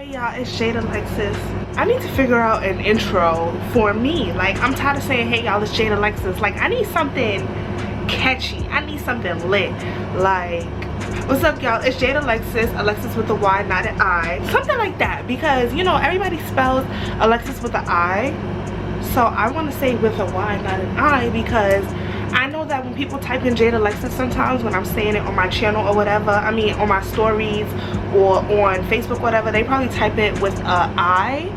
Hey y'all, it's Jade Alexys. I need to figure out an intro for me. Like, I'm tired of saying, hey y'all, it's Jade Alexys. Like, I need something catchy. I need something lit. Like, what's up y'all, it's Jade Alexys. Alexys with a Y, not an I. Something like that, because you know, everybody spells Alexys with an I. So I want to say with a Y, not an I, because I know that when people type in Jade Alexys, sometimes when I'm saying it on my channel or whatever, I mean on my stories or on Facebook, whatever, they probably type it with a I,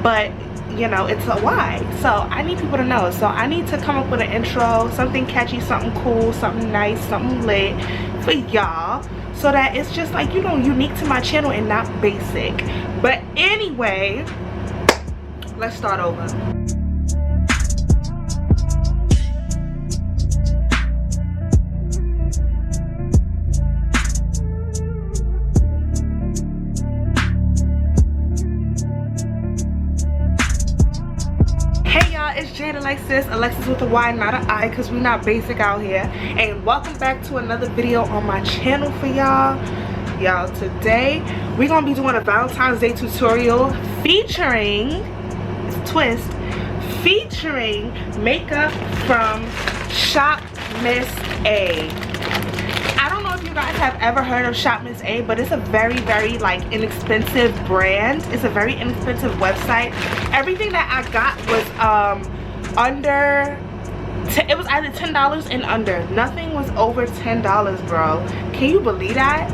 but you know, it's a Y. So I need people to know. So I need to come up with an intro, something catchy, something cool, something nice, something lit for y'all, so that it's just like, you know, unique to my channel and not basic. But anyway, let's start over. It's Jade Alexys, Alexys with a Y, not an I, because we're not basic out here. And welcome back to another video on my channel for y'all. Y'all, today we're gonna be doing a Valentine's Day tutorial featuring, it's a twist, featuring makeup from Shop Miss A. I don't know if you guys have ever heard of Shop Miss A, but it's a very like inexpensive brand. It's a very inexpensive website. Everything that I got was it was either $10 and under. Nothing was over $10, bro. Can you believe that?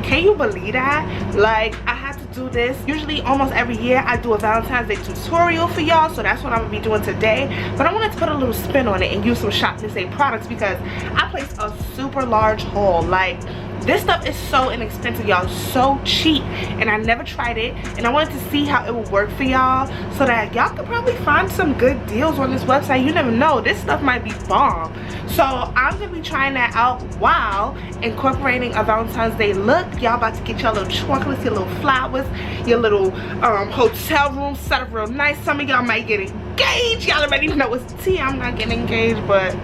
Can you believe that? Like, I had to do this. Usually almost every year I do a Valentine's Day tutorial for y'all, so that's what I'm gonna be doing today. But I wanted to put a little spin on it and use some Shop Miss A products, because I placed a super large haul. Like, this stuff is so inexpensive, y'all, so cheap, and I never tried it, and I wanted to see how it would work for y'all, so that y'all could probably find some good deals on this website. You never know, this stuff might be bomb. So I'm gonna be trying that out while incorporating a Valentine's Day look. Y'all about to get your little chocolates, your little flowers, your little hotel room set up real nice. Some of y'all might get engaged. Y'all already know it's tea. I'm not getting engaged, but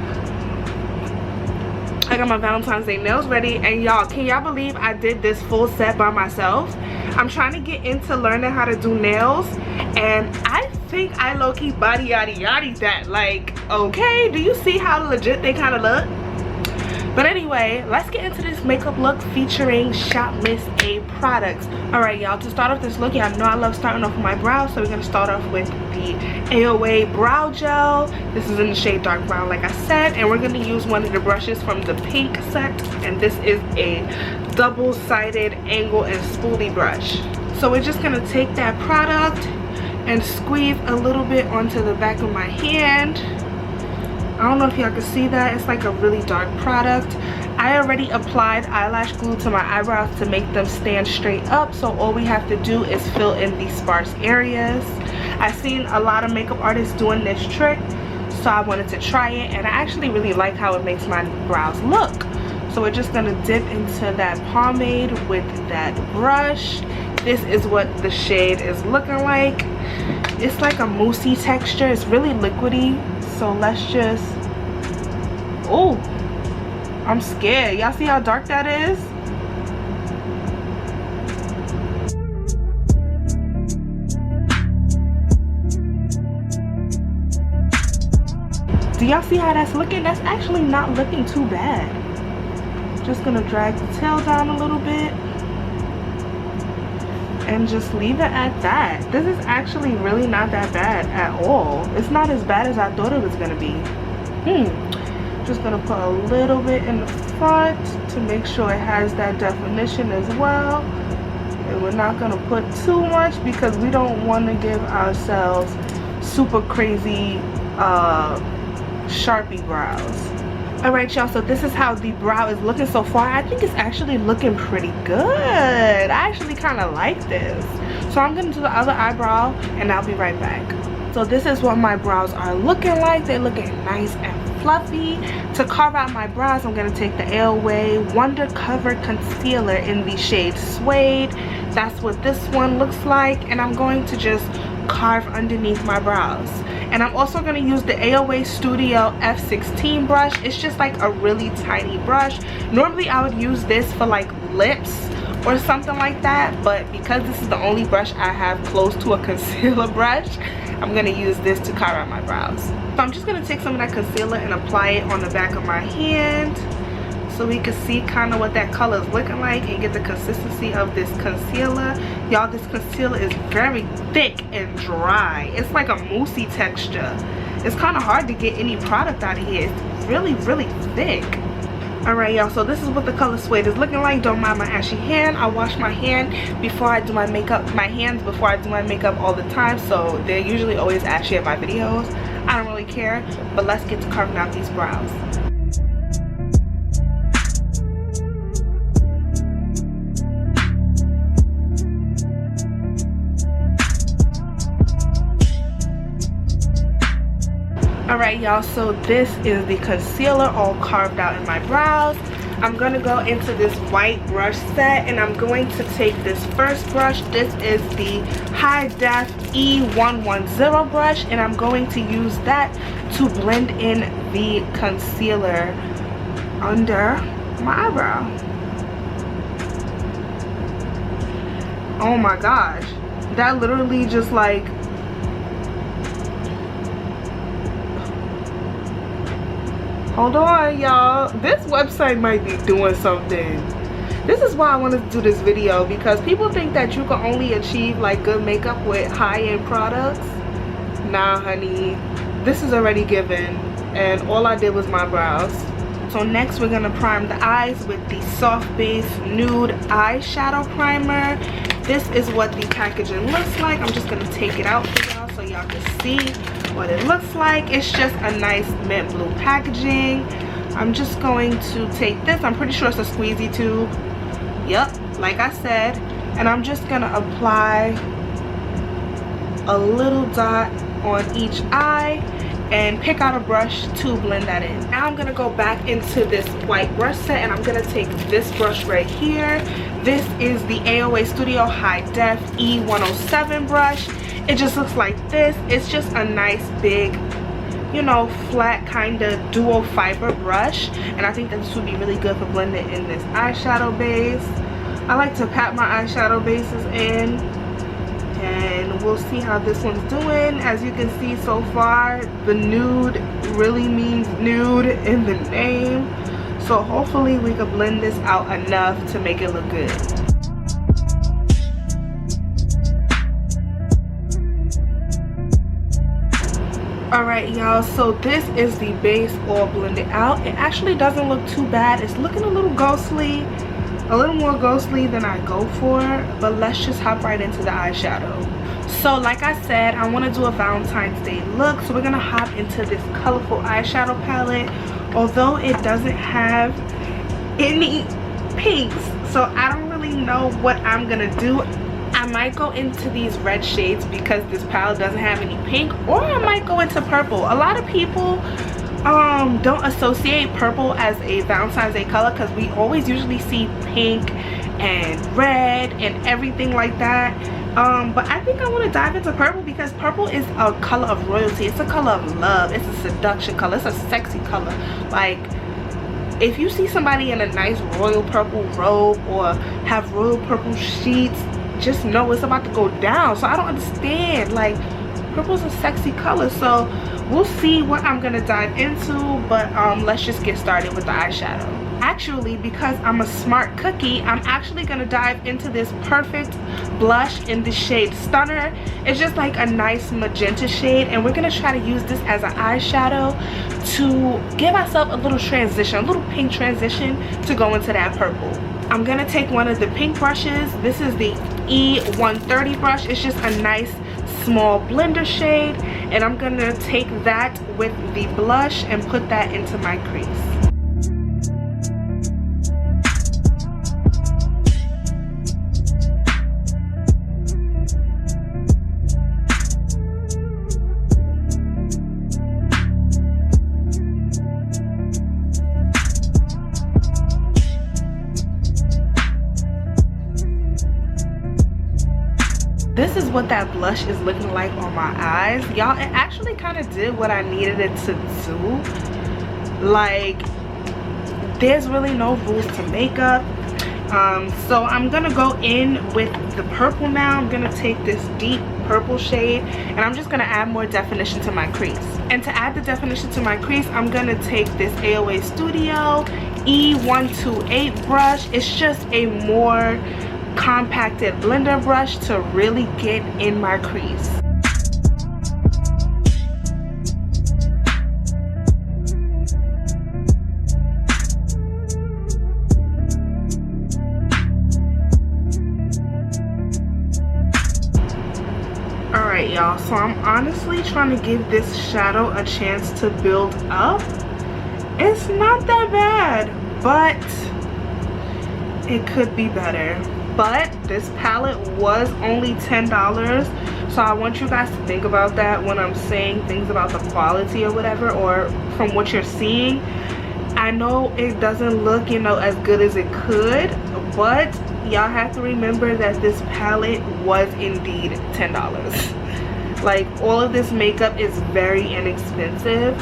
I got my Valentine's Day nails ready. And y'all, can y'all believe I did this full set by myself? I'm trying to get into learning how to do nails, and I think I low-key body yaddy yaddy that. Like, okay, do you see how legit they kind of look? But anyway, let's get into this makeup look featuring Shop Miss A products. Alright y'all, to start off this look, y'all know I love starting off with my brows, so we're going to start off with the AOA brow gel. This is in the shade dark brown, like I said, and we're going to use one of the brushes from the pink set, and this is a double-sided angle and spoolie brush. So we're just going to take that product and squeeze a little bit onto the back of my hand. I don't know if y'all can see that. It's like a really dark product. I already applied eyelash glue to my eyebrows to make them stand straight up, so all we have to do is fill in these sparse areas. I've seen a lot of makeup artists doing this trick, so I wanted to try it, and I actually really like how it makes my brows look. So we're just gonna dip into that pomade with that brush. This is what the shade is looking like. It's like a moussey texture. It's really liquidy. So let's just, oh, I'm scared. Y'all see how dark that is? Do y'all see how that's looking? That's actually not looking too bad. Just gonna drag the tail down a little bit and just leave it at that. This is actually really not that bad at all. It's not as bad as I thought it was gonna be. Just gonna put a little bit in the front to make sure it has that definition as well. And we're not gonna put too much because we don't want to give ourselves super crazy Sharpie brows. Alright y'all, so this is how the brow is looking so far. I think it's actually looking pretty good. I actually kind of like this. So I'm going to do the other eyebrow and I'll be right back. So this is what my brows are looking like. They're looking nice and fluffy. To carve out my brows, I'm going to take the AOA Wonder Cover Concealer in the shade Suede. That's what this one looks like. And I'm going to just carve underneath my brows. And I'm also going to use the AOA Studio F16 brush. It's just like a really tiny brush. Normally I would use this for like lips or something like that, but because this is the only brush I have close to a concealer brush, I'm gonna use this to carve out my brows. So I'm just gonna take some of that concealer and apply it on the back of my hand so we can see kind of what that color is looking like and get the consistency of this concealer. Y'all, this concealer is very thick and dry. It's like a moussey texture. It's kind of hard to get any product out of here. It's really, really thick. Alright, y'all, so this is what the color suede is looking like. Don't mind my ashy hand. I wash my hand before I do my makeup, my hands before I do my makeup all the time, so they're usually always ashy in my videos. I don't really care, but let's get to carving out these brows. Alright, y'all, so this is the concealer all carved out in my brows. I'm gonna go into this white brush set, and I'm going to take this first brush. This is the High Def E110 brush, and I'm going to use that to blend in the concealer under my eyebrow. Oh my gosh, that literally just like, hold on, y'all, this website might be doing something. This is why I wanted to do this video, because people think that you can only achieve like good makeup with high-end products. Nah, honey, this is already given, and all I did was my brows. So next we're gonna prime the eyes with the Soft Base Nude Eyeshadow Primer. This is what the packaging looks like. I'm just gonna take it out for y'all so y'all can see what it looks like. It's just a nice mint blue packaging. I'm just going to take this. I'm pretty sure it's a squeezy tube. Yep, like I said. And I'm just gonna apply a little dot on each eye and pick out a brush to blend that in. Now I'm gonna go back into this white brush set, and I'm gonna take this brush right here. This is the AOA Studio High Def E107 brush. It just looks like this. It's just a nice big, you know, flat kind of dual fiber brush, and I think that this would be really good for blending in this eyeshadow base. I like to pat my eyeshadow bases in, and we'll see how this one's doing. As you can see so far, the nude really means nude in the name, so hopefully we can blend this out enough to make it look good. Alright, y'all, so this is the base all blended out. It actually doesn't look too bad. It's looking a little ghostly, a little more ghostly than I go for, but let's just hop right into the eyeshadow. So like I said, I want to do a Valentine's Day look, so we're going to hop into this colorful eyeshadow palette. Although it doesn't have any pinks, so I don't really know what I'm going to do. I might go into these red shades because this palette doesn't have any pink, or I might go into purple. A lot of people don't associate purple as a Valentine's Day color because we always usually see pink and red and everything like that. But I think I want to dive into purple because purple is a color of royalty. It's a color of love. It's a seduction color. It's a sexy color. Like, if you see somebody in a nice royal purple robe or have royal purple sheets, just know it's about to go down. So I don't understand, like, purple's a sexy color, so we'll see what I'm gonna dive into, but let's just get started with the eyeshadow. Actually, because I'm a smart cookie, I'm actually gonna dive into this Perfect blush in the shade Stunner. It's just like a nice magenta shade, and we're gonna try to use this as an eyeshadow to give ourselves a little transition, a little pink transition to go into that purple. I'm gonna take one of the pink brushes. This is the E130 brush. It's just a nice small blender shade, and I'm gonna take that with the blush and put that into my crease. This is what that blush is looking like on my eyes. Y'all, it actually kind of did what I needed it to do. Like, there's really no rules to makeup. So I'm gonna go in with the purple now. I'm gonna take this deep purple shade and I'm just gonna add more definition to my crease. And to add the definition to my crease, I'm gonna take this AOA Studio E128 brush. It's just a more compacted blender brush to really get in my crease. Alright y'all, so I'm honestly trying to give this shadow a chance to build up. It's not that bad, but it could be better. But this palette was only $10, so I want you guys to think about that when I'm saying things about the quality or whatever, or from what you're seeing. I know it doesn't look, you know, as good as it could, but y'all have to remember that this palette was indeed $10. Like, all of this makeup is very inexpensive,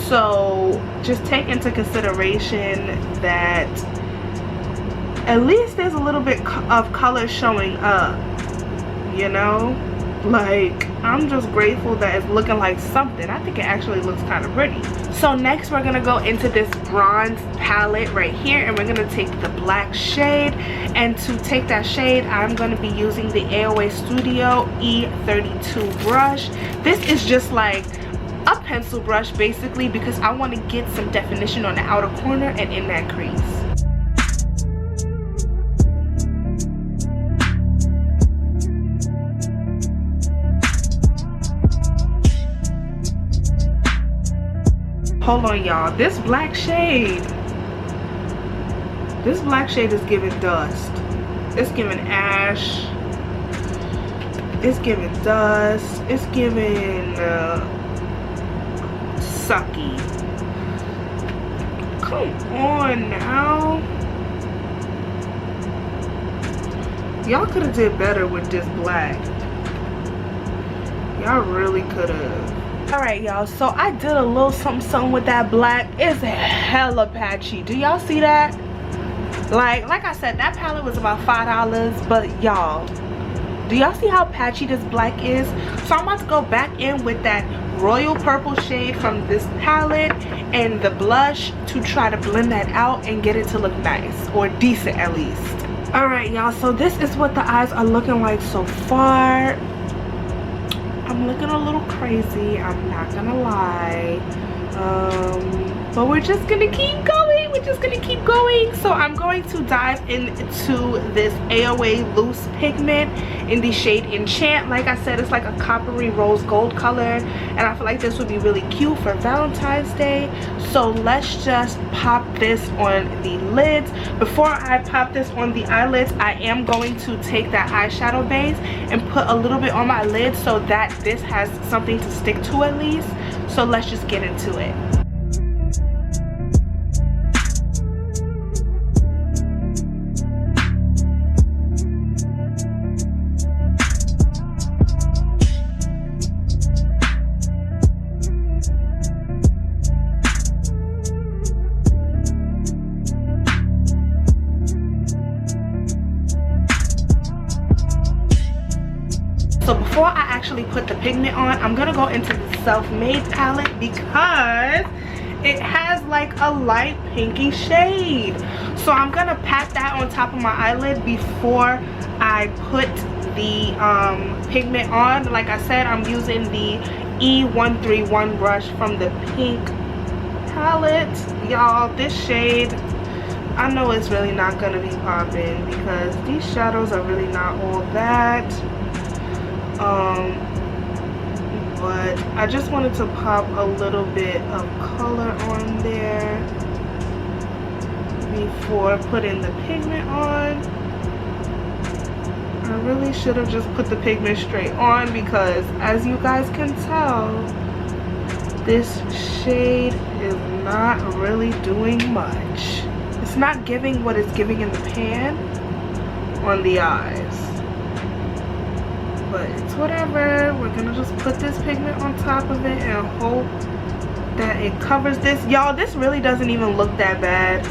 so just take into consideration that at least there's a little bit of color showing up, you know? Like, I'm just grateful that it's looking like something. I think it actually looks kind of pretty. So next we're gonna go into this bronze palette right here, and we're gonna take the black shade. And to take that shade, I'm gonna be using the AOA Studio E32 brush. This is just like a pencil brush basically, because I want to get some definition on the outer corner and in that crease. Hold on y'all, this black shade is giving dust. It's giving ash, it's giving dust, it's giving sucky. Come on now, y'all could have did better with this black. Y'all really could have. Alright y'all, so I did a little something with that black. It's hella patchy. Do y'all see that? Like I said, that palette was about $5, but y'all, do y'all see how patchy this black is? So I'm about to go back in with that royal purple shade from this palette and the blush to try to blend that out and get it to look nice, or decent at least. Alright y'all, so this is what the eyes are looking like so far. I'm looking a little crazy, I'm not gonna lie, but we're just gonna keep going. So I'm going to dive into this AOA loose pigment in the shade Enchant. Like I said, it's like a coppery rose gold color, and I feel like this would be really cute for Valentine's Day. So let's just pop this on the lids. Before I pop this on the eyelids, I am going to take that eyeshadow base and put a little bit on my lid so that this has something to stick to at least. So let's just get into it. So before I actually put the pigment on, I'm gonna go into the Self-Made palette because it has like a light pinky shade. So I'm gonna pat that on top of my eyelid before I put the pigment on. Like I said, I'm using the E131 brush from the pink palette. Y'all, this shade, I know it's really not gonna be popping because these shadows are really not all that. But I just wanted to pop a little bit of color on there before putting the pigment on. I really should have just put the pigment straight on because, as you guys can tell, this shade is not really doing much. It's not giving what it's giving in the pan on the eyes. But it's whatever. We're gonna just put this pigment on top of it and hope that it covers this. Y'all, this really doesn't even look that bad.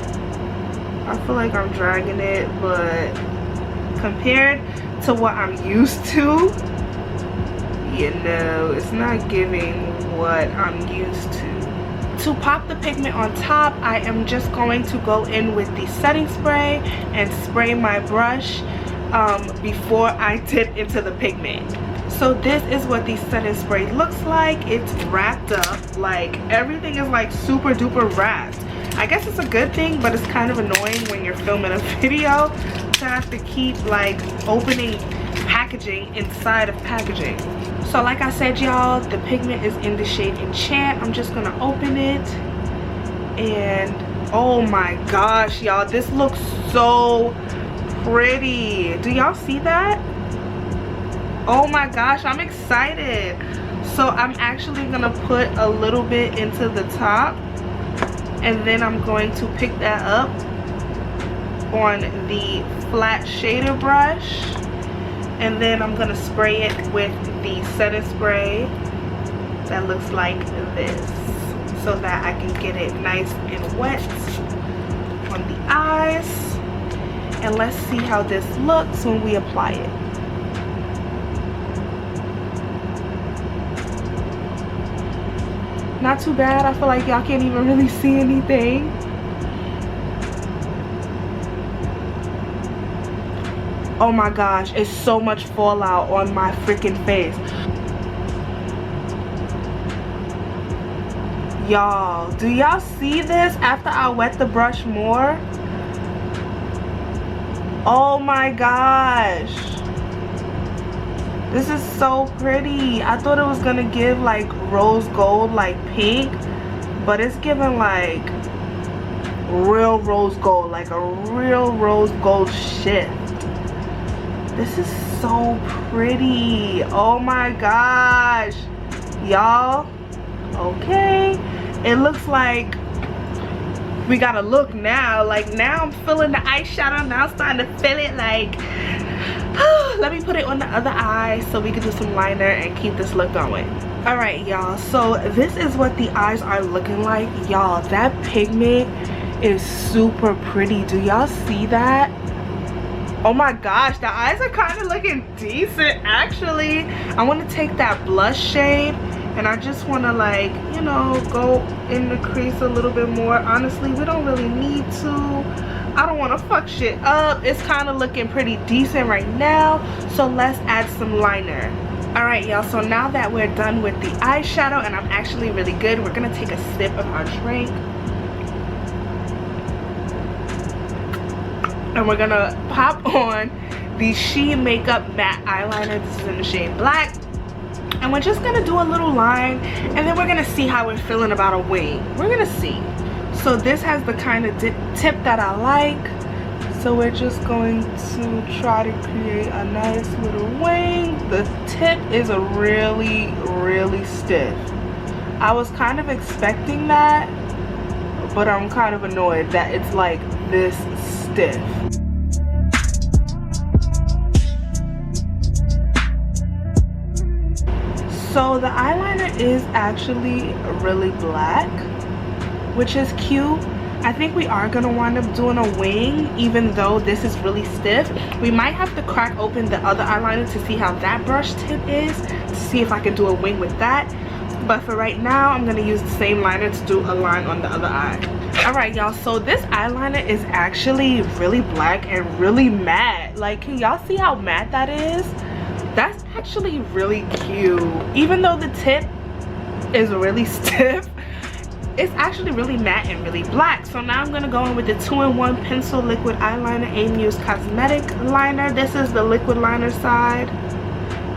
I feel like I'm dragging it, but compared to what I'm used to, you know, it's not giving what I'm used to. To pop the pigment on top, I am just going to go in with the setting spray and spray my brush before I dip into the pigment. So this is what the setting spray looks like. It's wrapped up, like everything is like super duper wrapped. I guess it's a good thing, but it's kind of annoying when you're filming a video to have to keep like opening packaging inside of packaging. So like I said, y'all, the pigment is in the shade Enchant. I'm just gonna open it, and oh my gosh, y'all, this looks so pretty. Do y'all see that? Oh my gosh, I'm excited. So I'm actually gonna put a little bit into the top, and then I'm going to pick that up on the flat shader brush, and then I'm gonna spray it with the setting spray that looks like this, so that I can get it nice and wet on the eyes. And let's see how this looks when we apply it. Not too bad. I feel like y'all can't even really see anything. Oh my gosh, it's so much fallout on my freaking face. Y'all, do y'all see this after I wet the brush more? Oh my gosh. This is so pretty. I thought it was gonna give like rose gold, like pink, but it's giving like real rose gold, like a real rose gold shift. This is so pretty. Oh my gosh, y'all. Okay, it looks like we got a look now. Like now I'm feeling the eyeshadow. Now I'm starting to feel it. Like let me put it on the other eye so we can do some liner and keep this look going. All right, y'all, so this is what the eyes are looking like. Y'all, that pigment is super pretty. Do y'all see that? Oh my gosh, the eyes are kind of looking decent actually. I want to take that blush shade and I just want to, like, you know, go in the crease a little bit more. Honestly, we don't really need to. I don't want to fuck shit up. It's kind of looking pretty decent right now, so let's add some liner. All right, y'all, so now that we're done with the eyeshadow and I'm actually really good, we're gonna take a sip of our drink and we're gonna pop on the She Makeup matte eyeliner. This is in the shade Black, and we're just gonna do a little line, and then we're gonna see how we're feeling about a wing. We're gonna see. So this has the kind of tip that I like, so we're just going to try to create a nice little wing. The tip is a really stiff. I was kind of expecting that, but I'm kind of annoyed that it's like this stiff. So the eyeliner is actually really black, which is cute. I think we are gonna wind up doing a wing, even though this is really stiff. We might have to crack open the other eyeliner to see how that brush tip is, to see if I can do a wing with that. But for right now, I'm gonna use the same liner to do a line on the other eye. All right, y'all, so this eyeliner is actually really black and really matte. Like, can y'all see how matte that is? That's actually really cute. Even though the tip is really stiff, it's actually really matte and really black. So now I'm gonna go in with the 2-in-1 pencil liquid eyeliner, Aim Use Cosmetic liner. This is the liquid liner side,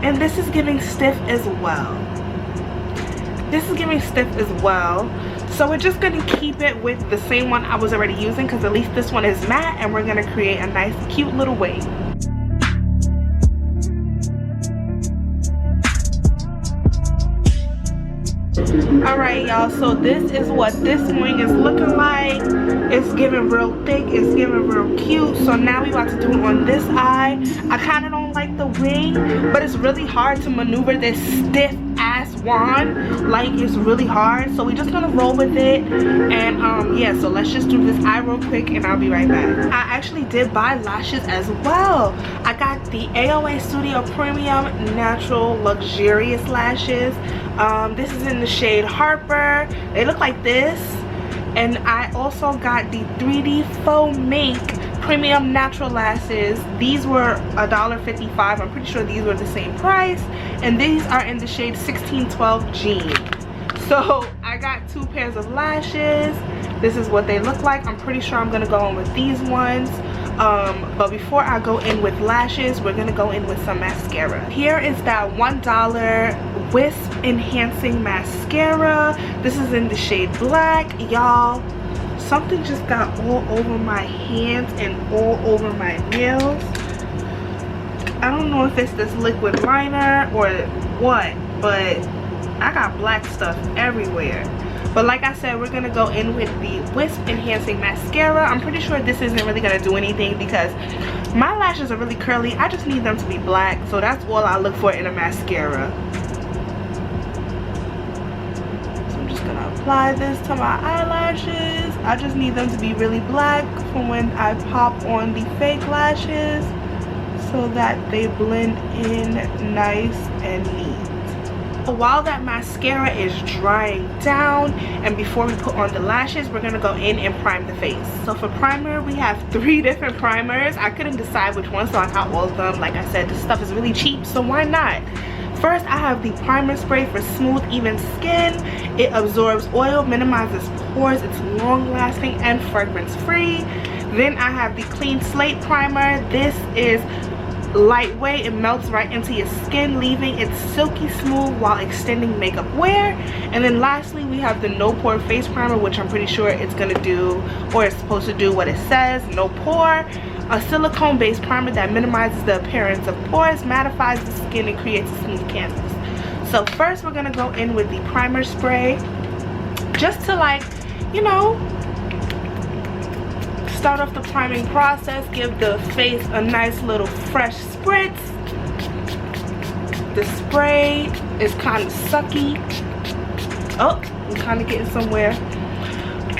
and this is giving stiff as well. This is giving stiff as well. So we're just gonna keep it with the same one I was already using, because at least this one is matte, and we're gonna create a nice cute little wing. Alright, y'all, so this is what this wing is looking like. It's giving real thick, it's giving real cute. So now we about to do it on this eye. I kind of don't like the wing, but it's really hard to maneuver this stiff ass wand. Like, it's really hard, so we're just gonna roll with it. And yeah, so let's just do this eye real quick and I'll be right back. I actually did buy lashes as well. I got the AOA Studio Premium Natural Luxurious Lashes. This is in the shade Harper. They look like this. And I also got the 3D Faux Mink Premium Natural Lashes. These were $1.55. I'm pretty sure these were the same price. And these are in the shade 1612 Jean. So I got 2 pairs of lashes. This is what they look like. I'm pretty sure I'm gonna go in with these ones. But before I go in with lashes, we're gonna go in with some mascara. Here is that $1 Wisp Enhancing Mascara. This is in the shade Black. Y'all, something just got all over my hands and all over my nails. I don't know if it's this liquid liner or what, but I got black stuff everywhere. But like I said, we're gonna go in with the Wisp Enhancing Mascara. I'm pretty sure this isn't really gonna do anything because my lashes are really curly. I just need them to be black, so that's all I look for in a mascara. So I'm just gonna apply this to my eyelashes. I just need them to be really black for when I pop on the fake lashes, so that they blend in nice and neat. While that mascara is drying down and before we put on the lashes, we're gonna go in and prime the face. So for primer, we have 3 different primers. I couldn't decide which one, so I got all of them. Like I said, this stuff is really cheap, so why not? First, I have the primer spray for smooth, even skin. It absorbs oil, minimizes pores, it's long lasting and fragrance free. Then I have the Clean Slate primer. This is lightweight. It melts right into your skin, leaving it silky smooth while extending makeup wear. And then lastly, we have the No Pore face primer, which I'm pretty sure it's gonna do, or it's supposed to do what it says, no pore. A silicone based primer that minimizes the appearance of pores, mattifies the skin, and creates a smooth canvas. So first we're gonna go in with the primer spray, just to, like, you know, start off the priming process, give the face a nice little fresh spritz. The spray is kind of sucky. Oh, I'm kind of getting somewhere.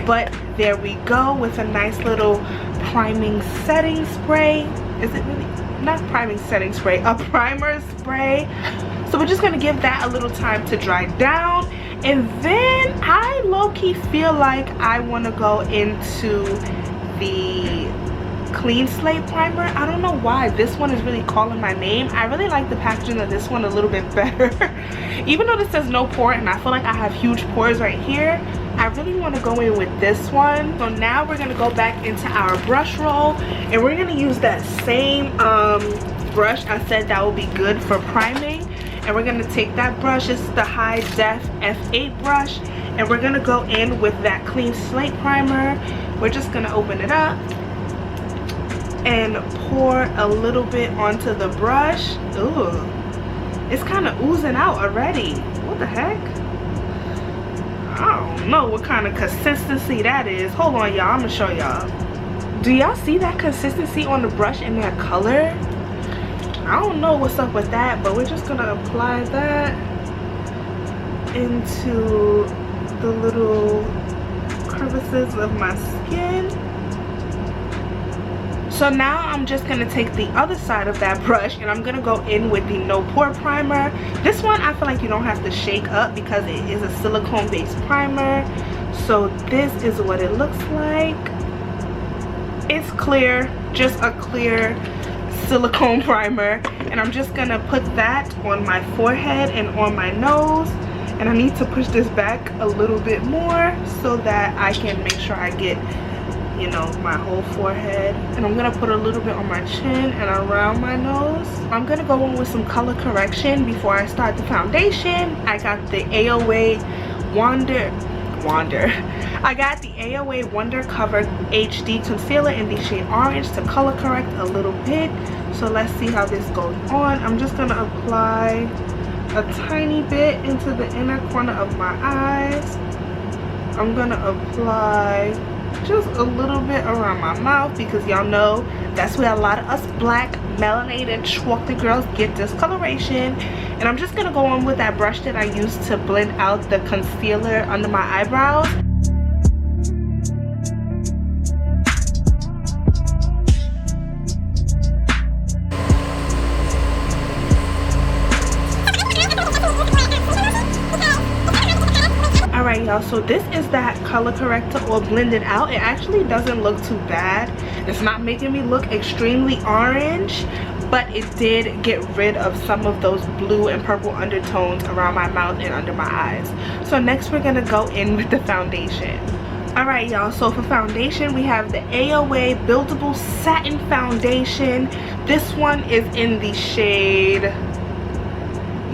But there we go with a nice little priming setting spray. Is it really? Not priming setting spray, a primer spray. So we're just gonna give that a little time to dry down. And then I low-key feel like I wanna go into the Clean Slate primer. I don't know why this one is really calling my name. I really like the packaging of this one a little bit better. Even though this says no pore and I feel like I have huge pores right here, I really want to go in with this one. So now we're going to go back into our brush roll and we're going to use that same brush I said that will be good for priming. And we're going to take that brush, it's the High Def F8 brush, and we're going to go in with that Clean Slate primer. We're just going to open it up and pour a little bit onto the brush. Ooh, it's kind of oozing out already. What the heck? I don't know what kind of consistency that is. Hold on, y'all, I'm going to show y'all. Do y'all see that consistency on the brush and that color? I don't know what's up with that, but we're just going to apply that into the little crevices of my skin. So now I'm just going to take the other side of that brush and I'm going to go in with the No Pore primer. This one I feel like you don't have to shake up because it is a silicone based primer. So this is what it looks like. It's clear, just a clear silicone primer, and I'm just gonna put that on my forehead and on my nose, and I need to push this back a little bit more so that I can make sure I get, you know, my whole forehead. And I'm gonna put a little bit on my chin and around my nose. I'm gonna go in with some color correction before I start the foundation. I got the AOA Wonder. I got the AOA Wonder Cover HD Concealer in the shade Orange to color correct a little bit. So let's see how this goes on. I'm just gonna apply a tiny bit into the inner corner of my eyes. I'm gonna apply just a little bit around my mouth because y'all know that's where a lot of us black melanated chocolate girls get discoloration. And I'm just gonna go on with that brush that I used to blend out the concealer under my eyebrows. Alright y'all, so this is that color corrector or blended out. It actually doesn't look too bad. It's not making me look extremely orange, but it did get rid of some of those blue and purple undertones around my mouth and under my eyes. So next we're gonna go in with the foundation. Alright y'all, so for foundation we have the AOA Buildable Satin Foundation. This one is in the shade,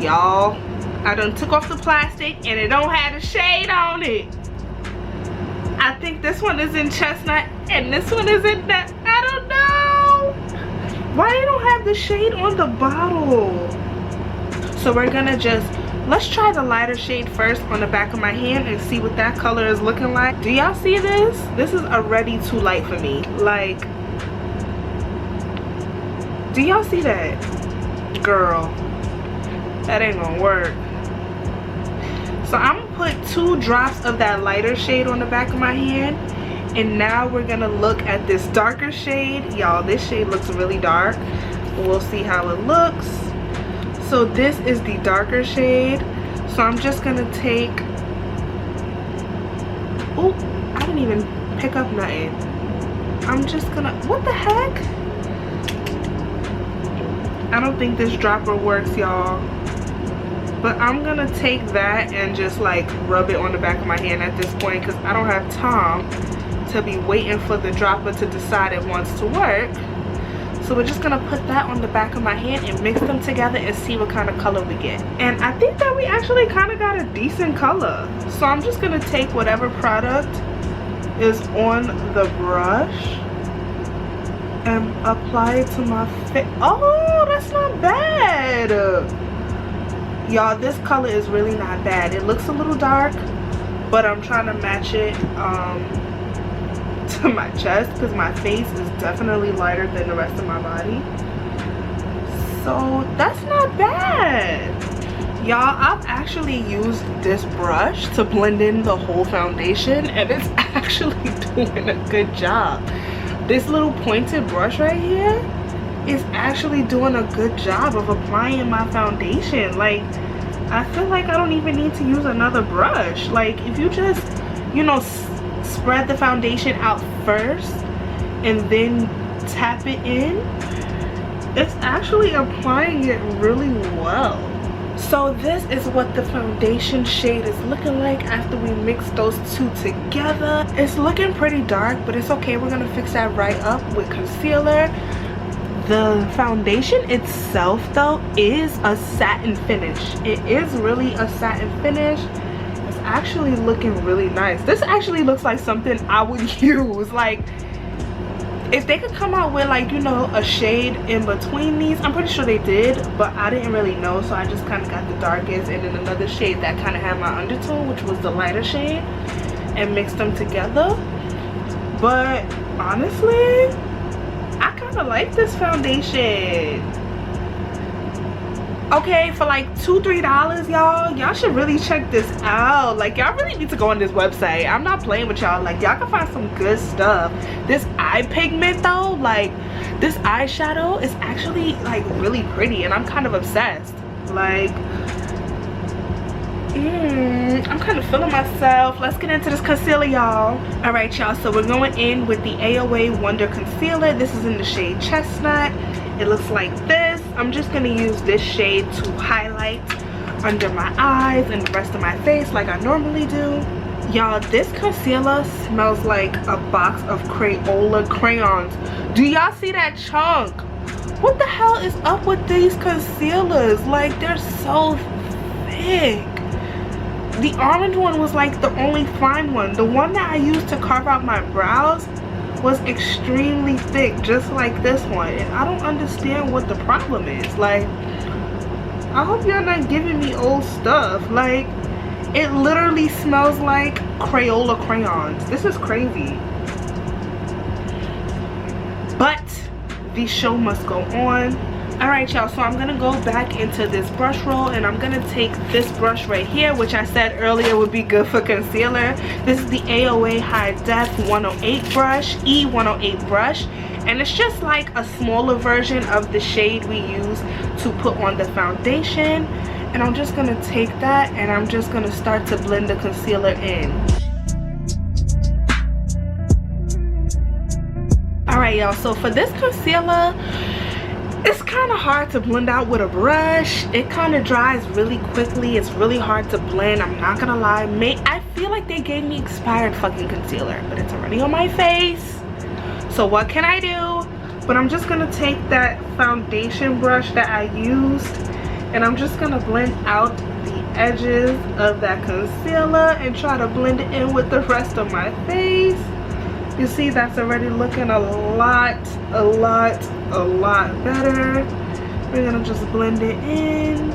y'all, I done took off the plastic and it don't have a shade on it. I think this one is in chestnut and this one is in that, I don't know. Why they don't have the shade on the bottle? So we're gonna let's try the lighter shade first on the back of my hand and see what that color is looking like. Do y'all see this? This is already too light for me. Like, do y'all see that? Girl, that ain't gonna work. So I'm gonna put 2 drops of that lighter shade on the back of my hand, and now we're gonna look at this darker shade. Y'all, this shade looks really dark. We'll see how it looks. So this is the darker shade. So I'm just gonna take, oh, I didn't even pick up nothing. I'm just gonna, what the heck? I don't think this dropper works, y'all. But I'm gonna take that and just like rub it on the back of my hand at this point, because I don't have time to be waiting for the dropper to decide it wants to work. So we're just gonna put that on the back of my hand and mix them together and see what kind of color we get. And I think that we actually kind of got a decent color. So I'm just gonna take whatever product is on the brush and apply it to my face. Oh, that's not bad. Y'all, this color is really not bad. It looks a little dark, but I'm trying to match it to my chest because my face is definitely lighter than the rest of my body. So that's not bad. Y'all, I've actually used this brush to blend in the whole foundation and it's actually doing a good job. This little pointed brush right here is actually doing a good job of applying my foundation. Like, I feel like I don't even need to use another brush. Like, if you just, you know, spread the foundation out first and then tap it in, it's actually applying it really well. So this is what the foundation shade is looking like after we mix those 2 together. It's looking pretty dark, but it's okay. We're gonna fix that right up with concealer. The foundation itself though is a satin finish. It is really a satin finish. It's actually looking really nice. This actually looks like something I would use. Like, if they could come out with, like, you know, a shade in between these. I'm pretty sure they did, but I didn't really know, so I just kind of got the darkest and then another shade that kind of had my undertone, which was the lighter shade, and mixed them together. But honestly, I kind of like this foundation. Okay, for like $2-3, y'all should really check this out. Like, y'all really need to go on this website. I'm not playing with y'all. Like, y'all can find some good stuff. This eye pigment though, like this eyeshadow is actually like really pretty and I'm kind of obsessed. Like, I'm kind of feeling myself. Let's get into this concealer, y'all. All right, y'all, so we're going in with the AOA Wonder Concealer. This is in the shade Chestnut. It looks like this. I'm just gonna use this shade to highlight under my eyes and the rest of my face like I normally do. Y'all, this concealer smells like a box of Crayola crayons. Do y'all see that chunk? What the hell is up with these concealers? Like, they're so thick. The orange one was like the only fine one. The one that I used to carve out my brows was extremely thick, just like this one, and I don't understand what the problem is. Like, I hope y'all not giving me old stuff. Like, it literally smells like Crayola crayons. This is crazy. But the show must go on. Alright y'all, so I'm gonna go back into this brush roll and I'm gonna take this brush right here, which I said earlier would be good for concealer. This is the AOA High Def 108 brush, E108 brush, and it's just like a smaller version of the shade we use to put on the foundation. And I'm just gonna take that and I'm just gonna start to blend the concealer in. Alright y'all, so for this concealer, it's kind of hard to blend out with a brush. It kind of dries really quickly. It's really hard to blend, I'm not gonna lie. I feel like they gave me expired fucking concealer, but it's already on my face. So what can I do? But I'm just gonna take that foundation brush that I used and I'm just gonna blend out the edges of that concealer and try to blend it in with the rest of my face. You see, that's already looking a lot better. We're gonna just blend it in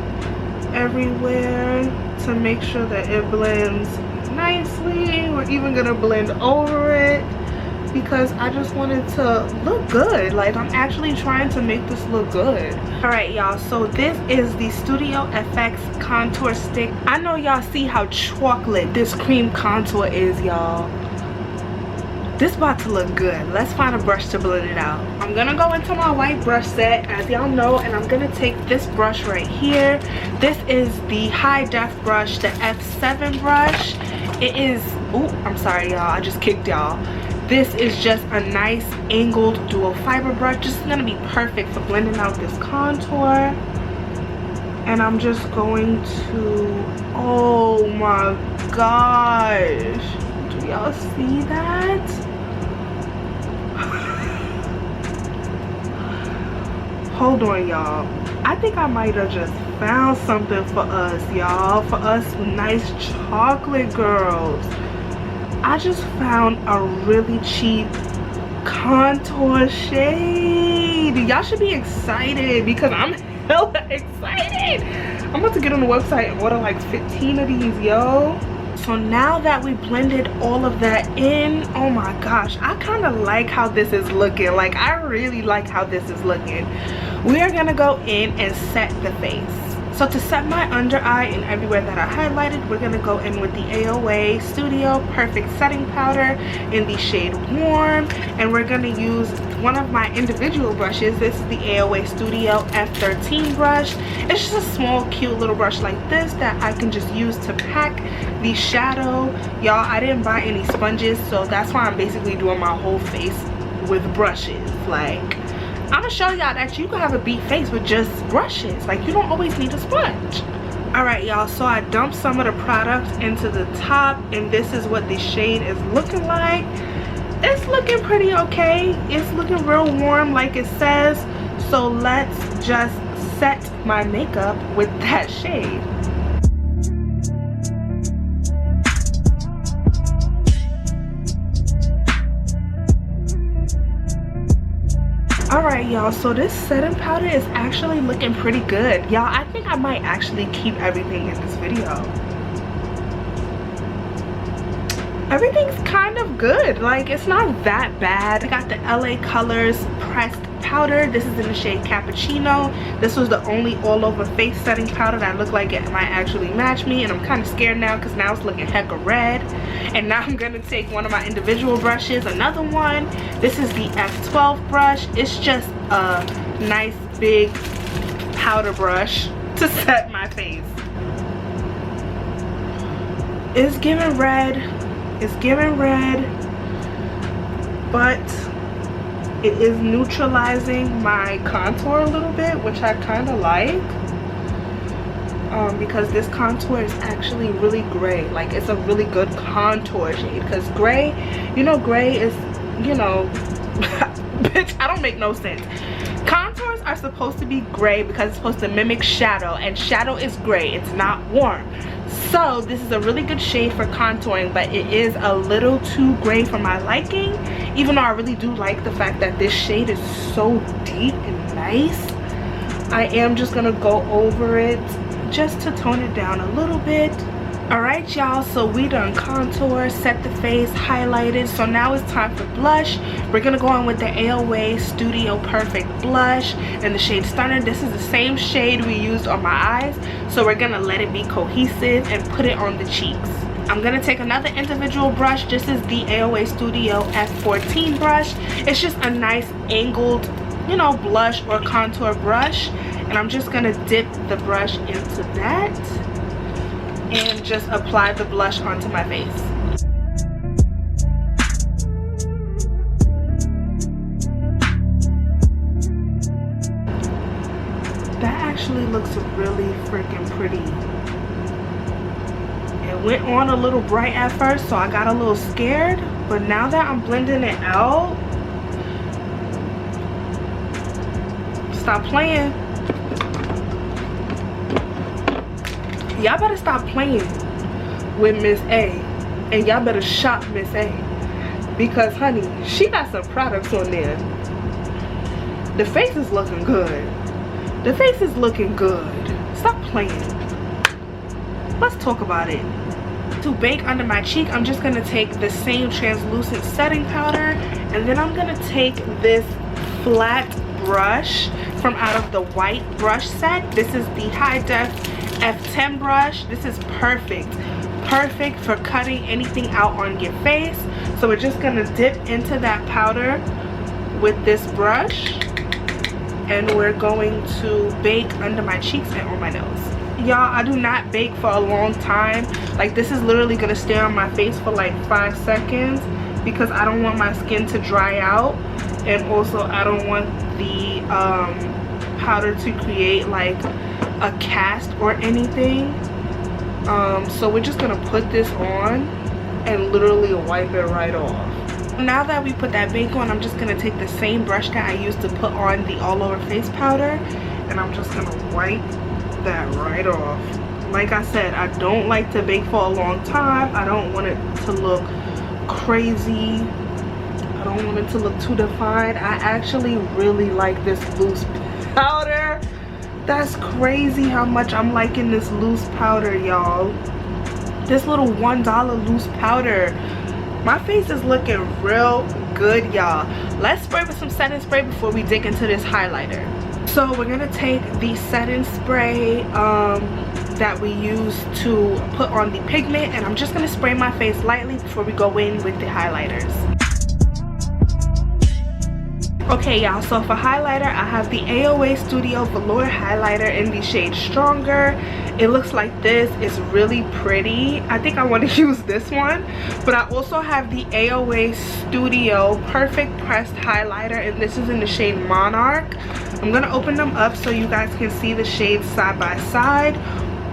everywhere to make sure that it blends nicely. We're even gonna blend over it because I just want it to look good. Like, I'm actually trying to make this look good. Alright y'all, so this is the Studio FX contour stick. I know y'all see how chocolate this cream contour is, y'all. This about to look good. Let's find a brush to blend it out. I'm gonna go into my white brush set, as y'all know, and I'm gonna take this brush right here. This is the High Def brush, the F7 brush. It is, oh, I'm sorry y'all, I just kicked y'all. This is just a nice angled dual fiber brush. Just gonna be perfect for blending out this contour. And I'm just going to, oh my gosh. Do y'all see that? Hold on y'all, I think I might have just found something for us, y'all, for us nice chocolate girls. I just found a really cheap contour shade. Y'all should be excited because I'm hella excited. I'm about to get on the website and order like 15 of these, yo. So now that we blended all of that in, oh my gosh, I kind of like how this is looking. Like, I really like how this is looking. We are gonna go in and set the face. So to set my under eye and everywhere that I highlighted, we're gonna go in with the AOA Studio Perfect Setting Powder in the shade Warm, and we're gonna use one of my individual brushes. This is the AOA Studio F13 brush. It's just a small cute little brush like this that I can just use to pack the shadow. Y'all, I didn't buy any sponges, so that's why I'm basically doing my whole face with brushes. Like, I'm gonna show y'all that you can have a beat face with just brushes. Like, you don't always need a sponge. Alright y'all, so I dumped some of the product into the top and this is what the shade is looking like. It's looking pretty okay. It's looking real warm like it says. So let's just set my makeup with that shade. Alright y'all, so this setting powder is actually looking pretty good. Y'all, I think I might actually keep everything in this video. Everything's kind of good. Like, it's not that bad. I got the LA Colors pressed powder. This is in the shade Cappuccino. This was the only all over face setting powder that looked like it might actually match me, and I'm kind of scared now because now it's looking hecka red. And now I'm gonna take one of my individual brushes, another one. This is the F12 brush. It's just a nice big powder brush to set my face. It's giving red. It's giving red, but it is neutralizing my contour a little bit, which I kind of like. Because this contour is actually really gray. Like, it's a really good contour shade. Because gray, you know, gray is, you know, bitch, I don't make no sense. Contours are supposed to be gray because it's supposed to mimic shadow, and shadow is gray. It's not warm. So this is a really good shade for contouring, but it is a little too gray for my liking, even though I really do like the fact that this shade is so deep and nice. I am just gonna go over it just to tone it down a little bit. Alright y'all, so we done contour, set the face, highlighted. So now it's time for blush. We're gonna go in with the AOA Studio Perfect blush in the shade Stunner. This is the same shade we used on my eyes, so we're gonna let it be cohesive and put it on the cheeks. I'm gonna take another individual brush. This is the AOA Studio F14 brush. It's just a nice angled, you know, blush or contour brush, and I'm just gonna dip the brush into that and just apply the blush onto my face. That actually looks really freaking pretty. It went on a little bright at first, so I got a little scared, but now that I'm blending it out, stop playing. Y'all better stop playing with Miss A, and y'all better shop Miss A, because honey, she got some products on there. The face is looking good. The face is looking good. Stop playing. Let's talk about it. To bake under my cheek, I'm just gonna take the same translucent setting powder, and then I'm gonna take this flat brush from out of the white brush set. This is the High Def F10 brush. This is perfect for cutting anything out on your face. So we're just gonna dip into that powder with this brush, and we're going to bake under my cheeks and on my nose. Y'all, I do not bake for a long time. Like, this is literally gonna stay on my face for like 5 seconds because I don't want my skin to dry out, and also I don't want the powder to create like a cast or anything. So we're just gonna put this on and literally wipe it right off. Now that we put that bake on, I'm just gonna take the same brush that I used to put on the all over face powder, and I'm just gonna wipe that right off. Like I said, I don't like to bake for a long time. I don't want it to look crazy. I don't want it to look too defined. I actually really like this loose powder. That's crazy how much I'm liking this loose powder, y'all. This little $1 loose powder. My face is looking real good, y'all. Let's spray with some setting spray before we dig into this highlighter. So we're gonna take the setting spray that we use to put on the pigment, and I'm just gonna spray my face lightly before we go in with the highlighters. Okay y'all, so for highlighter, I have the AOA Studio Velour highlighter in the shade Stronger. It looks like this. It's really pretty. I think I want to use this one, but I also have the AOA Studio Perfect Pressed highlighter, and this is in the shade Monarch. I'm gonna open them up so you guys can see the shades side by side.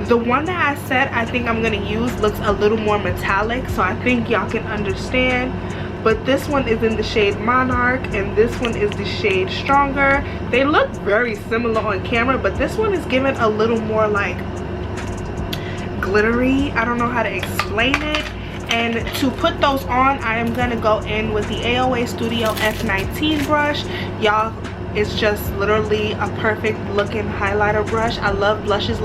The one that I said I think I'm gonna use looks a little more metallic, so I think y'all can understand. But this one is in the shade Monarch, and this one is the shade Stronger. They look very similar on camera, but this one is given a little more like glittery. I don't know how to explain it. And to put those on, I am gonna go in with the AOA Studio F19 brush. Y'all, it's just literally a perfect looking highlighter brush. I love blushes.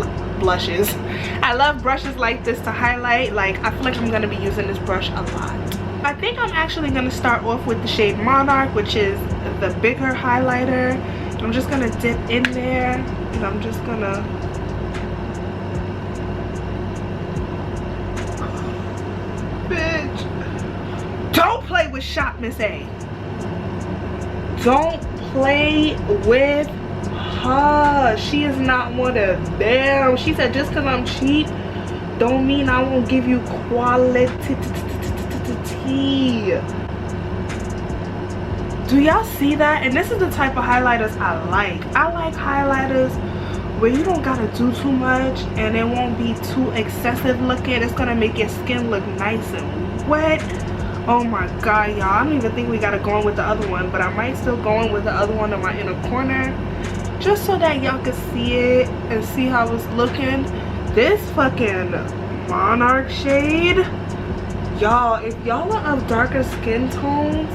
I love brushes like this to highlight. Like, I feel like I'm gonna be using this brush a lot. I think I'm actually gonna start off with the shade Monarch, which is the bigger highlighter. I'm just gonna dip in there, and I'm just gonna bitch, don't play with Shop Miss A. Don't play with her. She is not one of them. She said just because I'm cheap don't mean I won't give you quality. Do y'all see that? And this is the type of highlighters I like. I like highlighters where you don't gotta do too much and it won't be too excessive looking. It's gonna make your skin look nice and wet. Oh my god, y'all, I don't even think we gotta go in with the other one, but I might still go in with the other one in my inner corner just so that y'all can see it and see how it's looking. This fucking Monarch shade, y'all, if y'all are of darker skin tones,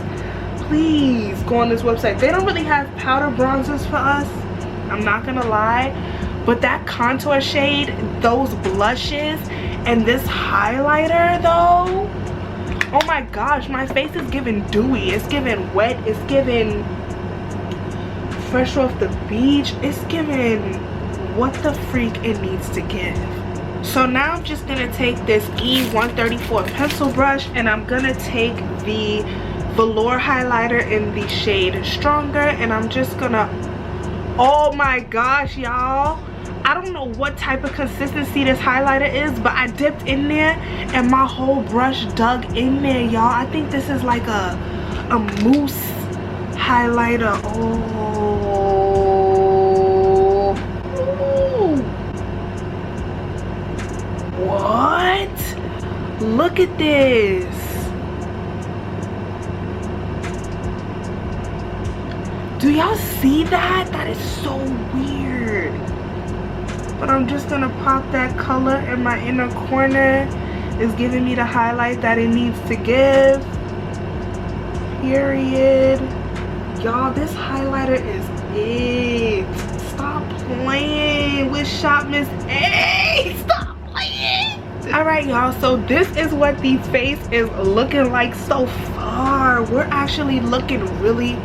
please go on this website. They don't really have powder bronzers for us, I'm not gonna lie, but that contour shade, those blushes, And this highlighter though, oh my gosh, my face is giving dewy, it's giving wet, it's giving fresh off the beach, it's giving what the freak it needs to give. So now I'm just gonna take this E134 pencil brush and I'm gonna take the velour highlighter in the shade Stronger, and I'm just gonna, oh my gosh y'all, I don't know what type of consistency this highlighter is, but I dipped in there and my whole brush dug in there, y'all. I think this is like a mousse highlighter. Ooh. What? Look at this. Do y'all see that? That is so weird. But I'm just gonna pop that color in my inner corner. It's giving me the highlight that it needs to give. Period. Y'all, this highlighter is it. Stop playing with Shop Miss A. Stop playing. Alright y'all, so this is what the face is looking like so far. We're actually looking really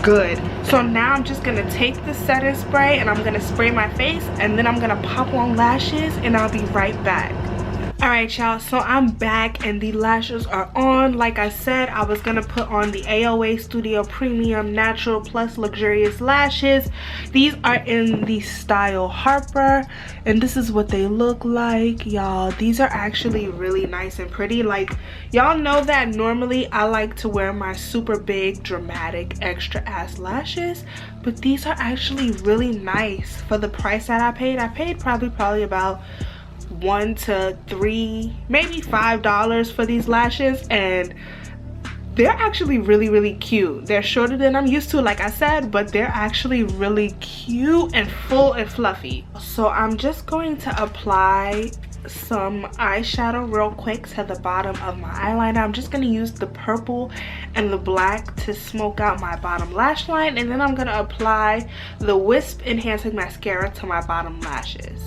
good. So now I'm just gonna take the setting spray and I'm gonna spray my face, and then I'm gonna pop on lashes, and I'll be right back. Alright y'all, so I'm back and the lashes are on. Like I said, I was gonna put on the AOA Studio Premium Natural Plus Luxurious Lashes. These are in the style Harper, and this is what they look like, y'all. These are actually really nice and pretty. Like, y'all know that normally I like to wear my super big dramatic extra ass lashes, but these are actually really nice for the price that I paid. I paid probably about $1 to $3, maybe $5 for these lashes, and they're actually really cute. They're shorter than I'm used to, like I said, but they're actually really cute and full and fluffy. So I'm just going to apply some eyeshadow real quick to the bottom of my eyeliner. I'm just going to use the purple and the black to smoke out my bottom lash line, and then I'm going to apply the Wisp Enhancing Mascara to my bottom lashes.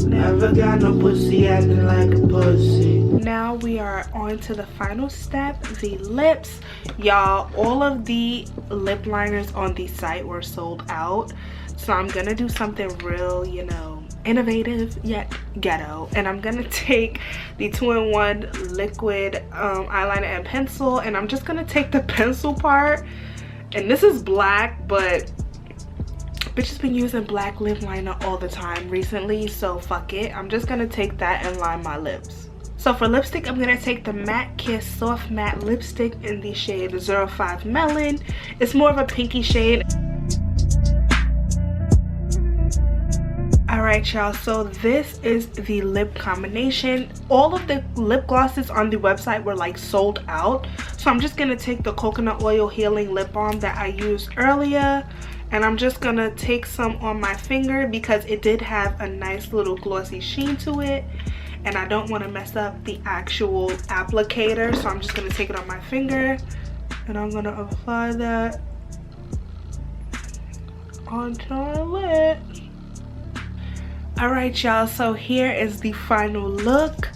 Never got no pussy acting like a pussy. Now we are on to the final step, the lips. Y'all, all of the lip liners on the site were sold out. So I'm gonna do something real, you know, innovative yet ghetto. And I'm gonna take the 2-in-1 liquid eyeliner and pencil, and I'm just gonna take the pencil part. And this is black, but bitch has been using black lip liner all the time recently, so fuck it. I'm just gonna take that and line my lips. So for lipstick, I'm gonna take the Matte Kiss Soft Matte Lipstick in the shade 05 Melon. It's more of a pinky shade. Alright y'all, so this is the lip combination. All of the lip glosses on the website were like sold out. So I'm just gonna take the Coconut Oil Healing Lip Balm that I used earlier, and I'm just gonna take some on my finger because it did have a nice little glossy sheen to it, and I don't want to mess up the actual applicator, so I'm just gonna take it on my finger and I'm gonna apply that onto my lip. Alright y'all, so here is the final look.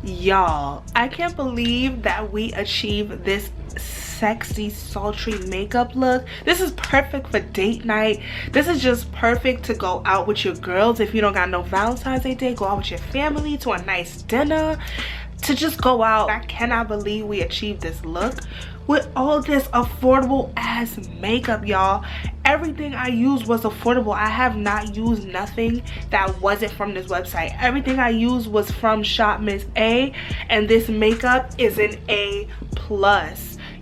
Y'all, I can't believe that we achieved this sexy sultry makeup look. This is perfect for date night. This is just perfect to go out with your girls. If you don't got no Valentine's Day, go out with your family to a nice dinner, to just go out. I cannot believe we achieved this look with all this affordable ass makeup, y'all. Everything I used was affordable. I have not used nothing that wasn't from this website. Everything I used was from Shop Miss A, and this makeup is an A+.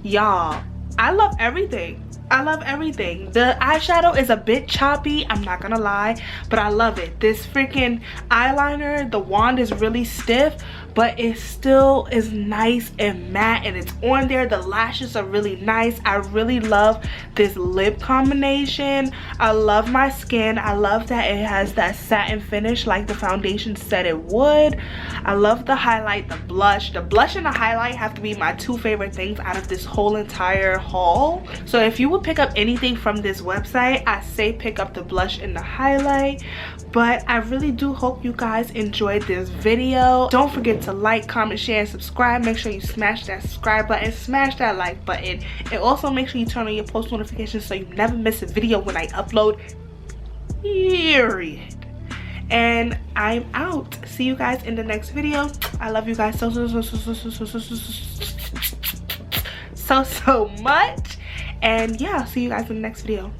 Y'all, I love everything. I love everything. The eyeshadow is a bit choppy, I'm not gonna lie, but I love it. This freaking eyeliner, the wand is really stiff, but it still is nice and matte, and it's on there. The lashes are really nice. I really love this lip combination. I love my skin. I love that it has that satin finish like the foundation said it would. I love the highlight, the blush. The blush and the highlight have to be my two favorite things out of this whole entire haul. So if you would don't pick up anything from this website. I say pick up the blush and the highlight. But I really do hope you guys enjoyed this video. Don't forget to like, comment, share, and subscribe. Make sure you smash that subscribe button, smash that like button, and also make sure you turn on your post notifications so you never miss a video when I upload. Period. And I'm out. See you guys in the next video. I love you guys so much. And yeah, I'll see you guys in the next video.